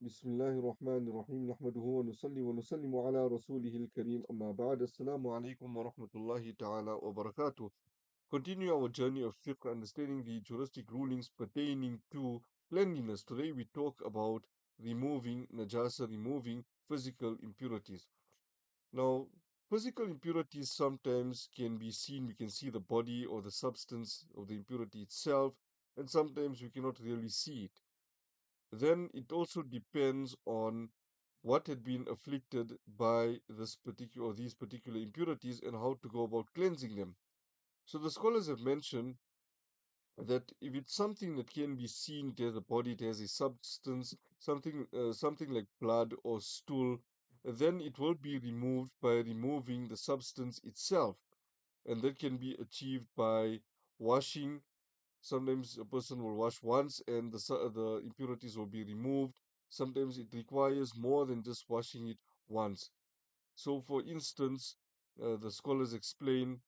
بسم الله الرحمن الرحيم نحمده ونصلي ونسلم على رسوله الكريم أما بعد السلام عليكم ورحمة الله تعالى وبركاته. Continue our journey of fiqh, understanding the juristic rulings pertaining to cleanliness. Today we talk about removing najasa, removing physical impurities. Now, physical impurities sometimes can be seen, we can see the body or the substance of the impurity itself, and sometimes we cannot really see it. Then it also depends on what had been afflicted by this particular or these particular impurities and how to go about cleansing them. So the scholars have mentioned that if it's something that can be seen, it has a body, it has a substance, something like blood or stool, then it will be removed by removing the substance itself, and that can be achieved by washing. Sometimes a person will wash once and the impurities will be removed. Sometimes it requires more than just washing it once. So, for instance, the scholars explain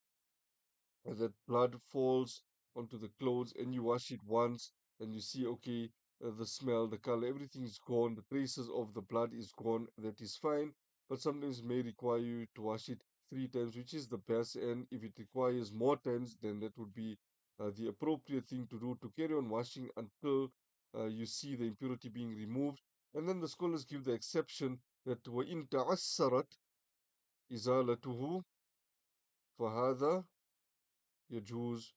that blood falls onto the clothes and you wash it once and you see, okay, the smell, the color, everything is gone, the traces of the blood is gone, that is fine. But sometimes it may require you to wash it 3 times, which is the best. And if it requires more times, then that would be the appropriate thing to do, to carry on washing until you see the impurity being removed. And then the scholars give the exception that وَإِن تَعَسَّرَتْ إِزَالَتُهُ فَهَذَا يَجُوزُ,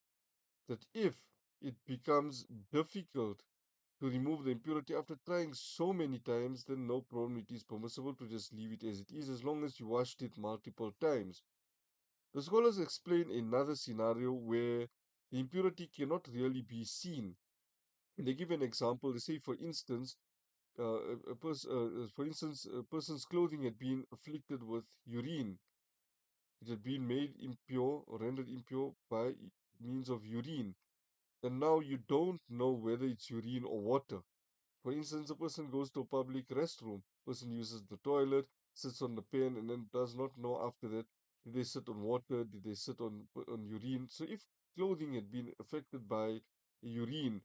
that if it becomes difficult to remove the impurity after trying so many times, then no problem, it is permissible to just leave it as it is, as long as you washed it multiple times. The scholars explain another scenario where the impurity cannot really be seen. They give an example. They say, for instance, a person's clothing had been afflicted with urine. It had been made impure or rendered impure by means of urine, and now you don't know whether it's urine or water. For instance, a person goes to a public restroom, person uses the toilet, sits on the pen, and then does not know after that, did they sit on water, did they sit on urine. So if clothing had been affected by urine,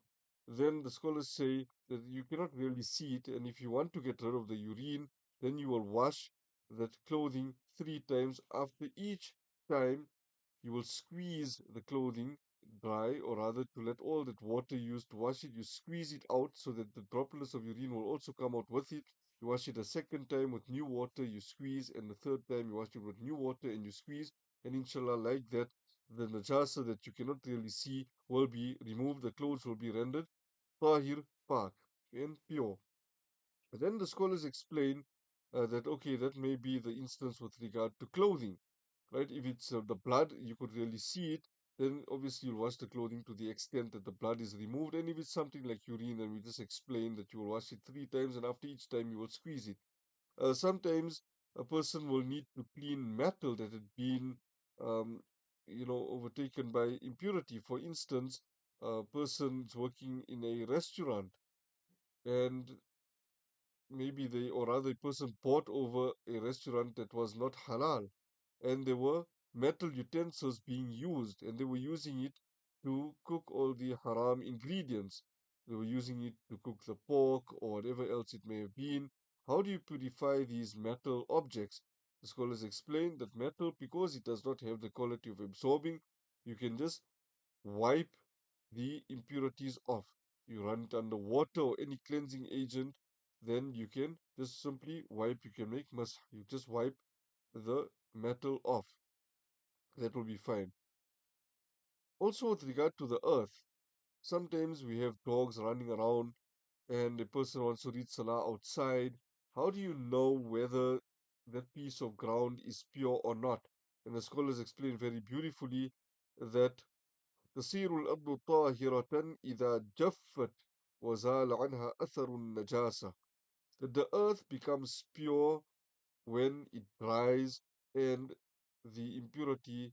then the scholars say that you cannot really see it, and if you want to get rid of the urine, then you will wash that clothing 3 times. After each time, you will squeeze the clothing dry, or rather, to let all that water used to wash it, you squeeze it out so that the droplets of urine will also come out with it. You wash it a second time with new water, you squeeze, and the third time you wash it with new water and you squeeze. And inshallah, like that, the najasa that you cannot really see will be removed. The clothes will be rendered tahir, pak, and pure. Then the scholars explain that okay, that may be the instance with regard to clothing, right? If it's the blood, you could really see it, then obviously you'll wash the clothing to the extent that the blood is removed. And if it's something like urine, then we just explain that you will wash it 3 times, and after each time you will squeeze it. Sometimes a person will need to clean metal that had been, um, overtaken by impurity. For instance, a person's working in a restaurant, and maybe they, or rather, a person bought over a restaurant that was not halal, and there were metal utensils being used, and they were using it to cook all the haram ingredients. They were using it to cook the pork or whatever else it may have been. How do you purify these metal objects? The scholars explain that metal, because it does not have the quality of absorbing, you can just wipe the impurities off. You run it under water or any cleansing agent, then you can just simply wipe. You can make masah. You just wipe the metal off. That will be fine. Also, with regard to the earth, sometimes we have dogs running around and a person wants to read salah outside. How do you know whether that piece of ground is pure or not? And the scholars explain very beautifully that تصير الأرض طاهرة إذا جفت وزال عنها أثر النجاسة. That the earth becomes pure when it dries and the impurity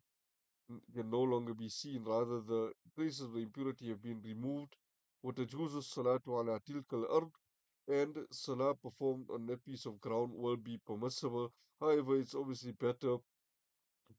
can no longer be seen. Rather, the traces of the impurity have been removed. وتجوز الصلاة على تلك الأرض, and salah performed on that piece of ground will be permissible. However, it's obviously better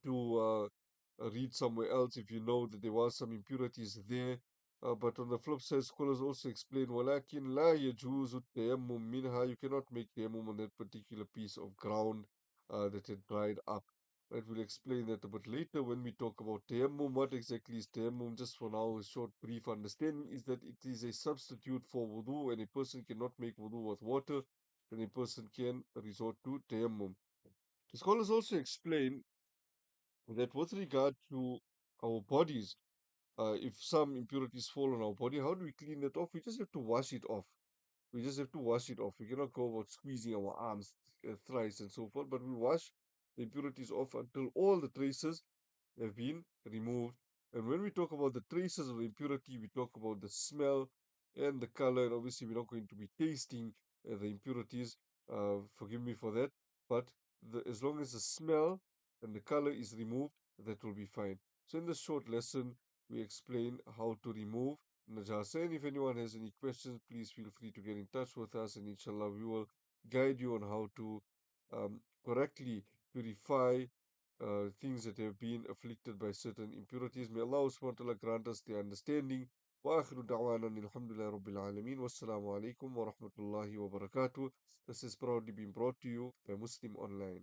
to read somewhere else if you know that there was some impurities there. But on the flip side, scholars also explain, وَلَكِنْ لَا يَجُوزُ التَّيَمُّمْ مِنْهَا. You cannot make tayammum on that particular piece of ground that had dried up. Right, we'll explain that a bit later when we talk about tayammum. What exactly is tayammum? Just for now, a short, brief understanding is that it is a substitute for wudu, and a person cannot make wudu with water, then a person can resort to tayammum. The scholars also explain that with regard to our bodies, if some impurities fall on our body, how do we clean that off? We just have to wash it off. We just have to wash it off. We cannot go about squeezing our arms thrice and so forth, but we wash the impurities off until all the traces have been removed. And when we talk about the traces of impurity, we talk about the smell and the color. And obviously, we're not going to be tasting the impurities. Forgive me for that. But as long as the smell and the color is removed, that will be fine. So, in this short lesson, we explain how to remove najasa. And if anyone has any questions, please feel free to get in touch with us. And inshallah, we will guide you on how to correctly purify things that have been afflicted by certain impurities. May Allah subhanahu wa ta'ala grant us the understanding. وآخر دعوانا أن الحمد لله رب العالمين والسلام عليكم ورحمة الله وبركاته. This is proudly being brought to you by Muslim Online.